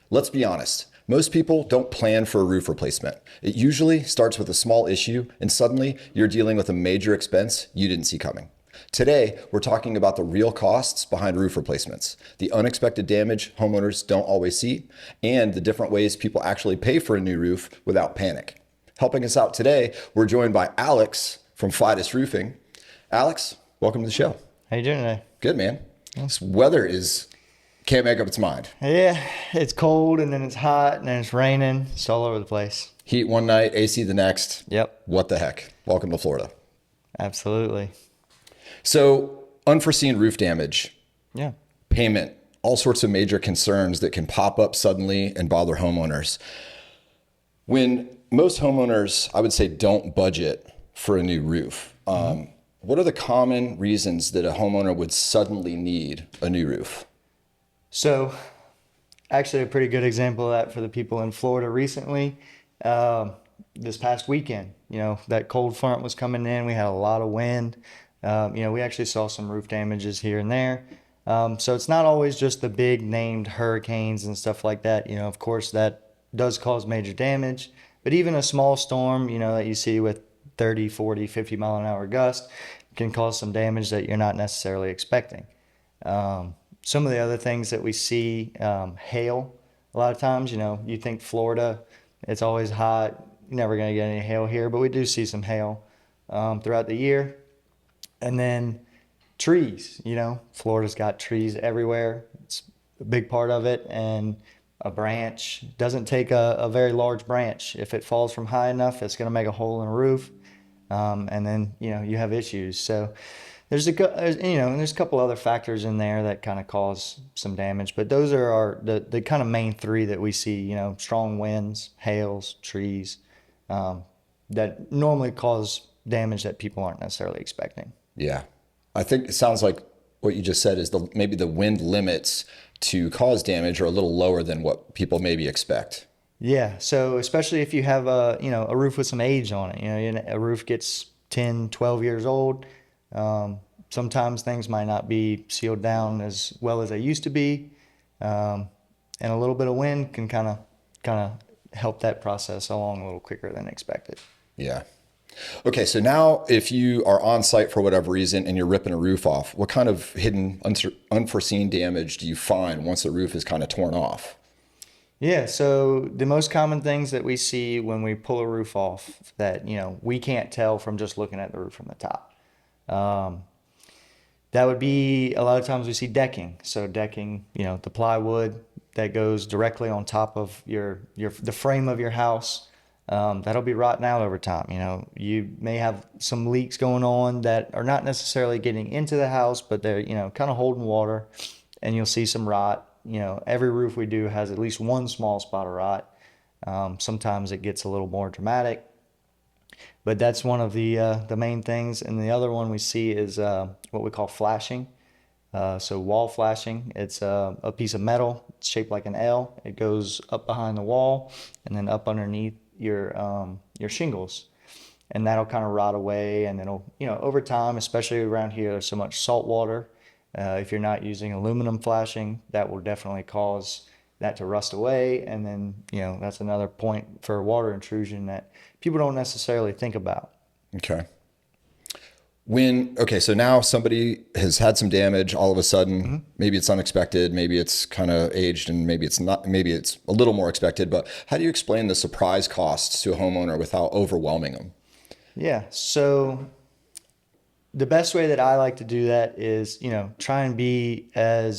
Let's be honest. Most people don't plan for a roof replacement. It usually starts with a small issue, and suddenly you're dealing with a major expense you didn't see coming. Today, we're talking about the real costs behind roof replacements, the unexpected damage homeowners don't always see, and the different ways people actually pay for a new roof without panic. Helping us out today, we're joined by Alex from Fidus Roofing. Alex, welcome to the show. How you doing today? Good, man. This weather is can't make up its mind. Yeah, it's cold and then it's hot and then it's raining. It's all over the place. Heat one night, AC the next. Yep, What the heck? Welcome to Florida. absolutely. So, unforeseen roof damage, Yeah. payment, all sorts of major concerns that can pop up suddenly and bother homeowners. When most homeowners, I would say, don't budget for a new roof, what are the common reasons that a homeowner would suddenly need a new roof? So, actually, a pretty good example of that for the people in Florida recently. This past weekend, that cold front was coming in. We had a lot of wind. We actually saw some roof damages here and there. So it's not always just the big named hurricanes and stuff like that. Of course, that does cause major damage. But even a small storm, that you see with 30, 40, 50 mile an hour gust can cause some damage that you're not necessarily expecting. Some of the other things that we see, hail. A lot of times, you think Florida, it's always hot. You're never going to get any hail here, but we do see some hail throughout the year. And then trees, Florida's got trees everywhere. It's a big part of it. And a branch doesn't take a very large branch. If it falls from high enough, it's going to make a hole in the roof. And then, you have issues. So there's there's a couple other factors in there that kind of cause some damage. But those are the kind of main three that we see, strong winds, hails, trees, that normally cause damage that people aren't necessarily expecting. Yeah. I think it sounds like what you just said is maybe the wind limits to cause damage are a little lower than what people maybe expect. Yeah, so especially if you have a roof with some age on it, a roof gets 10, 12 years old. Sometimes things might not be sealed down as well as they used to be, and a little bit of wind can kind of help that process along a little quicker than expected. Yeah. Okay, so now if you are on site for whatever reason and you're ripping a roof off, what kind of hidden unforeseen damage do you find once the roof is kind of torn off? Yeah, so the most common things that we see when we pull a roof off that, we can't tell from just looking at the roof from the top. That would be a lot of times we see decking. So decking, the plywood that goes directly on top of the frame of your house, that'll be rotting out over time. You may have some leaks going on that are not necessarily getting into the house, but they're, kind of holding water, and you'll see some rot. Every roof we do has at least one small spot of rot. Sometimes it gets a little more dramatic, but that's one of the main things. And the other one we see is what we call flashing. So wall flashing, it's a piece of metal shaped like an L. It goes up behind the wall and then up underneath your shingles, and that'll kind of rot away. And it'll, over time, especially around here, there's so much salt water. If you're not using aluminum flashing, that will definitely cause that to rust away. And then, that's another point for water intrusion that people don't necessarily think about. Okay. So now somebody has had some damage all of a sudden. Maybe it's unexpected, maybe it's kind of aged, and maybe it's not, maybe it's a little more expected. But how do you explain the surprise costs to a homeowner without overwhelming them? Yeah. So the best way that I like to do that is, try and be try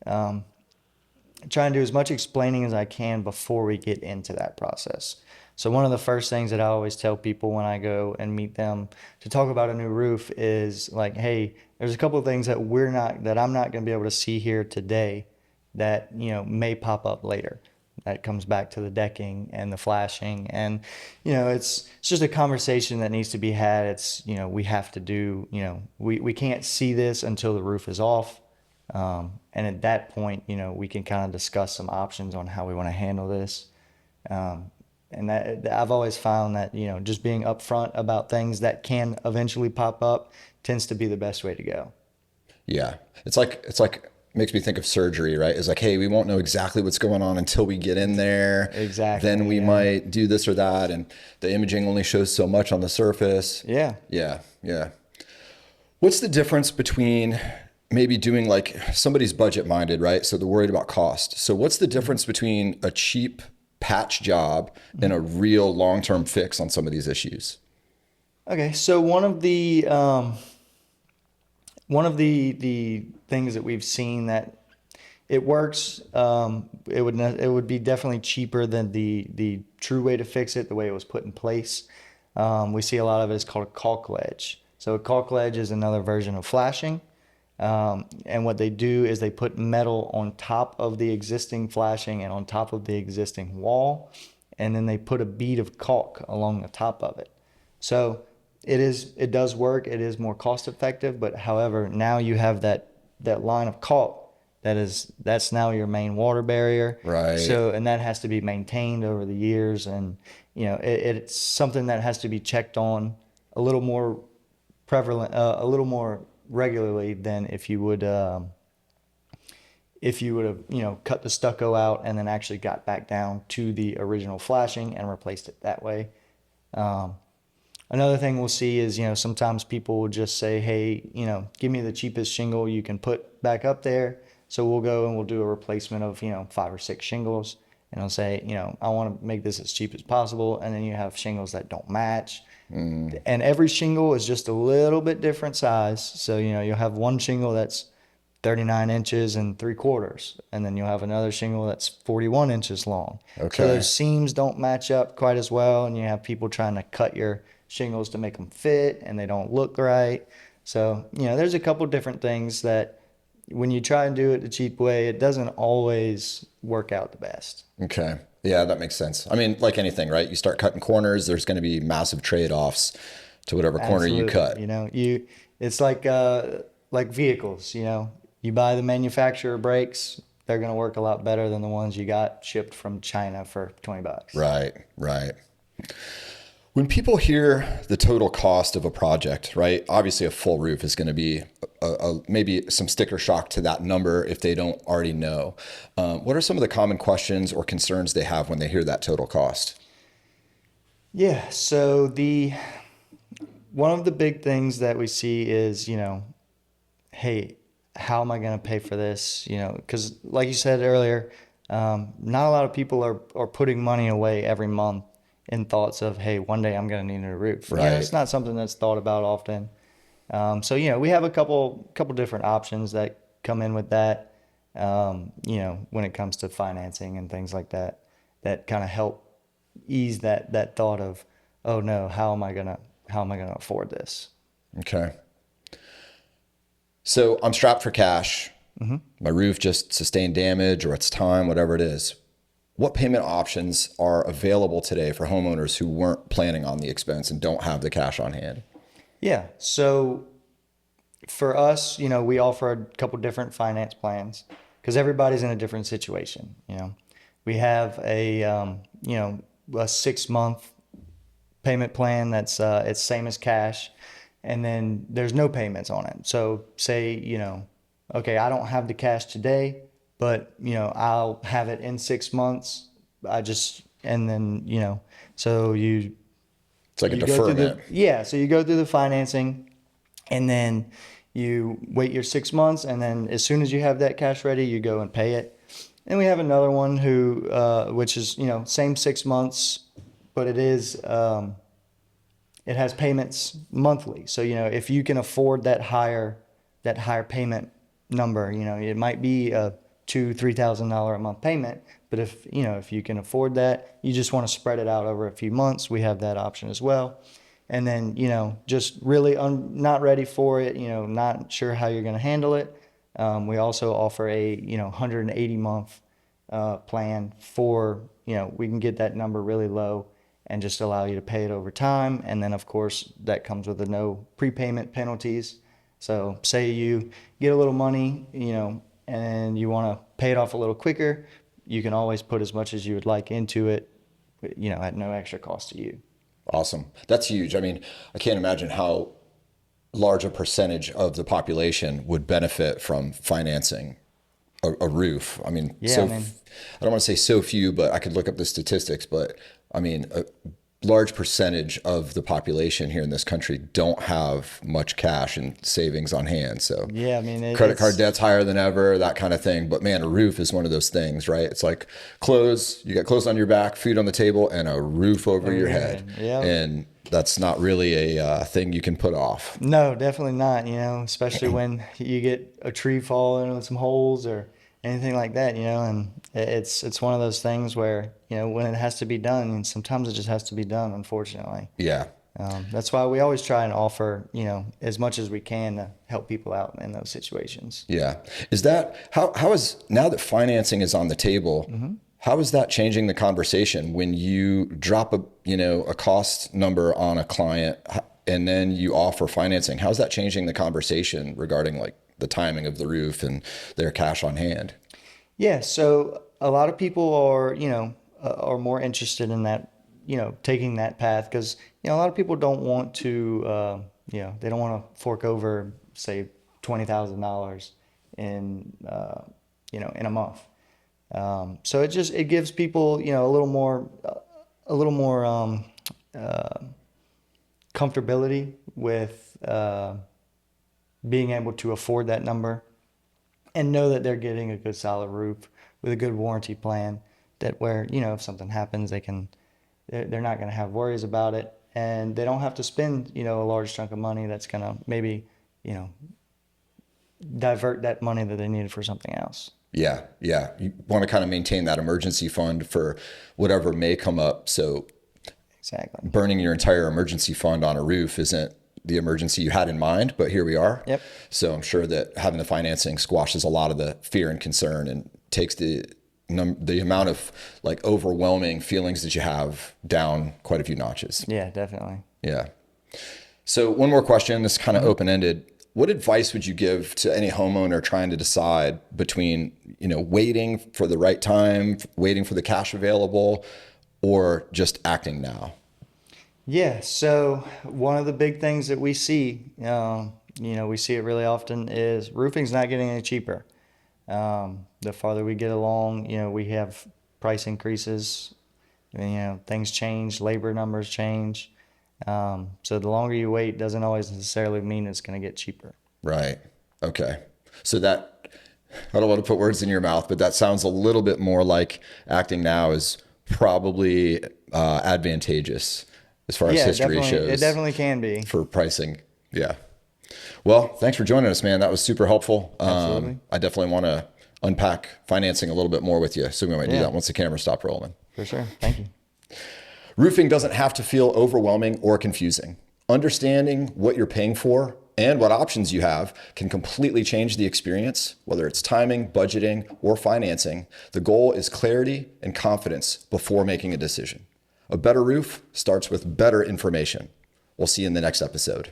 and do as much explaining as I can before we get into that process. So one of the first things that I always tell people when I go and meet them to talk about a new roof is like, hey, there's a couple of things that I'm not going to be able to see here today that, may pop up later. That comes back to the decking and the flashing. And, it's just a conversation that needs to be had. It's, we have to do, we can't see this until the roof is off. And at that point, we can kind of discuss some options on how we want to handle this. And that I've always found that, just being upfront about things that can eventually pop up tends to be the best way to go. Yeah. It's like makes me think of surgery, right? It's like, hey, we won't know exactly what's going on until we get in there. Exactly. Then we might do this or that. And the imaging only shows so much on the surface. Yeah. Yeah. Yeah. What's the difference between maybe doing like somebody's budget minded, right? So they're worried about cost. So what's the difference between a cheap patch job and a real long-term fix on some of these issues? Okay, so one of the things that we've seen that it works, it would be definitely cheaper than the true way to fix it, the way it was put in place. We see a lot of it is called a caulk ledge. So a caulk ledge is another version of flashing. And what they do is they put metal on top of the existing flashing and on top of the existing wall, and then they put a bead of caulk along the top of it. So it does work. It is more cost effective, but however, now you have that line of caulk that's now your main water barrier. Right. So, and that has to be maintained over the years, and it's something that has to be checked on a little more prevalent, a little more regularly than if you would have cut the stucco out and then actually got back down to the original flashing and replaced it that way. Another thing we'll see is, sometimes people will just say, hey, give me the cheapest shingle you can put back up there. So we'll go and we'll do a replacement of, 5 or 6 shingles. And I'll say, I want to make this as cheap as possible. And then you have shingles that don't match. And every shingle is just a little bit different size. So, you'll have one shingle that's 39 inches and 3/4. And then you'll have another shingle that's 41 inches long. Okay. So those seams don't match up quite as well. And you have people trying to cut your shingles to make them fit, and they don't look right. So, there's a couple different things that when you try and do it the cheap way, it doesn't always work out the best. Okay. Yeah, that makes sense. I mean, like anything, right? You start cutting corners, there's going to be massive trade-offs to whatever corner you cut. It's like vehicles, you buy the manufacturer brakes, they're going to work a lot better than the ones you got shipped from China for $20. Right, right. When people hear the total cost of a project, right? Obviously, a full roof is going to be maybe some sticker shock to that number if they don't already know. What are some of the common questions or concerns they have when they hear that total cost? Yeah, so one of the big things that we see is, hey, how am I going to pay for this? Because like you said earlier, not a lot of people are putting money away every month in thoughts of, hey, one day I'm going to need a roof. Right. It's not something that's thought about often. So, we have a couple different options that come in with that, when it comes to financing and things like that kind of help ease that thought of, oh no, how am I going to afford this? Okay. So I'm strapped for cash. Mm-hmm. My roof just sustained damage, or it's time, whatever it is. What payment options are available today for homeowners who weren't planning on the expense and don't have the cash on hand? Yeah. So for us, we offer a couple different finance plans because everybody's in a different situation. We have a 6-month payment plan that's it's same as cash, and then there's no payments on it. So say, okay, I don't have the cash today, but I'll have it in 6 months. So It's like a you go through deferment. so you go through the financing, and then you wait your 6 months, and then as soon as you have that cash ready, you go and pay it. And we have another one which is same 6 months, but it has payments monthly. So if you can afford that higher payment number, it might be a $2,000-$3,000 a month payment, but if you can afford that, you just want to spread it out over a few months, we have that option as well. And then just really not ready for it, not sure how you're going to handle it, we also offer a 180 month plan for we can get that number really low and just allow you to pay it over time. And then of course that comes with no prepayment penalties. So say you get a little money, and you want to pay it off a little quicker, you can always put as much as you would like into it, at no extra cost to you. Awesome. That's huge. I mean, I can't imagine how large a percentage of the population would benefit from financing a roof. I mean, Yeah, I mean, I don't want to say so few, but I could look up the statistics, but I mean, a large percentage of the population here in this country don't have much cash and savings on hand. So yeah, I mean, credit card debt's higher than ever, that kind of thing. But man, a roof is one of those things, right? It's like clothes, you got clothes on your back, food on the table, and a roof over your head. Yeah. And that's not really a thing you can put off. No, definitely not, especially when you get a tree falling with some holes or anything like that, and it's one of those things where, when it has to be done, and sometimes it just has to be done, unfortunately. Yeah. That's why we always try and offer, as much as we can to help people out in those situations. Yeah. Is that how is now that financing is on the table, how is that changing the conversation when you drop a cost number on a client and then you offer financing? How's that changing the conversation regarding like the timing of the roof and their cash on hand? Yeah, so a lot of people are more interested in that, taking that path because, a lot of people don't want to, they don't want to fork over, say, $20,000 in, in a month. So it gives people, a little more comfortability with being able to afford that number and know that they're getting a good solid roof with a good warranty plan that where, if something happens, they're not going to have worries about it and they don't have to spend, a large chunk of money that's going to maybe, divert that money that they needed for something else. Yeah. Yeah. You want to kind of maintain that emergency fund for whatever may come up. So exactly, burning your entire emergency fund on a roof isn't the emergency you had in mind, but here we are. Yep. So I'm sure that having the financing squashes a lot of the fear and concern and takes the amount of like overwhelming feelings that you have down quite a few notches. Yeah, definitely. Yeah. So one more question, this is kind of open-ended. What advice would you give to any homeowner trying to decide between, waiting for the right time, waiting for the cash available, or just acting now? Yeah, so one of the big things that we see, we see it really often is roofing's not getting any cheaper. The farther we get along, we have price increases, things change, labor numbers change. So the longer you wait doesn't always necessarily mean it's going to get cheaper. Right. Okay. So that, I don't want to put words in your mouth, but that sounds a little bit more like acting now is probably advantageous as far as history shows. It definitely can be. For pricing. Yeah. Well, thanks for joining us, man. That was super helpful. Absolutely. I definitely want to unpack financing a little bit more with you. So we might do that once the camera stopped rolling. For sure. Thank you. Roofing doesn't have to feel overwhelming or confusing. Understanding what you're paying for and what options you have can completely change the experience, whether it's timing, budgeting, or financing. The goal is clarity and confidence before making a decision. A better roof starts with better information. We'll see you in the next episode.